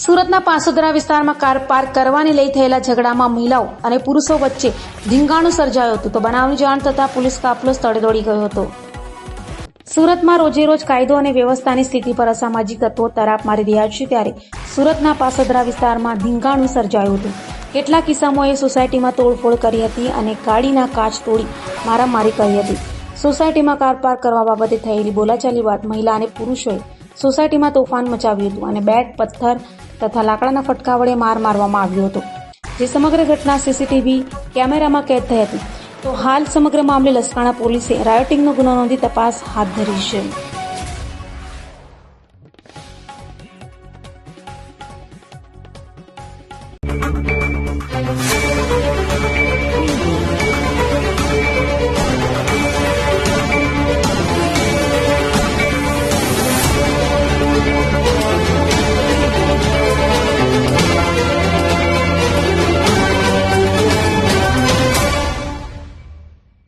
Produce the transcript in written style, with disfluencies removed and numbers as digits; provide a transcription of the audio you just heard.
સુરતના પાસોદરા વિસ્તારમાં car park કરવાને લઈ થયેલા ઝઘડામાં મહિલાઓ અને પુરુષો વચ્ચે ધીંગાણું સર્જાયું હતું. તો બનાવની જાણ થતાં પોલીસ કાફલો સ્થળે દોડી ગયો હતો. સુરતમાં રોજેરોજ કાયદો અને વ્યવસ્થાની સ્થિતિ પર અસામાજિક તત્વો તરાપ મારી રહ્યા છે, ત્યારે સુરતના પાસોદરા વિસ્તારમાં ધીંગાણું સર્જાયું હતું. કેટલાક કિસ્સાઓએ સોસાયટીમાં તોડફોડ કરી હતી અને ગાડીના કાચ તોડી મારામારી કરી હતી. સોસાયટીમાં કાર પાર્ક કરવા બાબતે થયેલી બોલાચાલી બાદ મહિલા અને પુરુષોએ સોસાયટીમાં તોફાન મચાવ્યું હતું અને બેટ, પથ્થર તથા લાકડાના ફટકા વડે માર મારવામાં આવ્યો હતો, જે સમગ્ર ઘટના સીસીટીવી કેમેરામાં કેદ થઈ હતી. તો હાલ સમગ્ર મામલે લસકાણા પોલીસે રાયોટિંગનો ગુનો નોંધી તપાસ હાથ ધરી છે.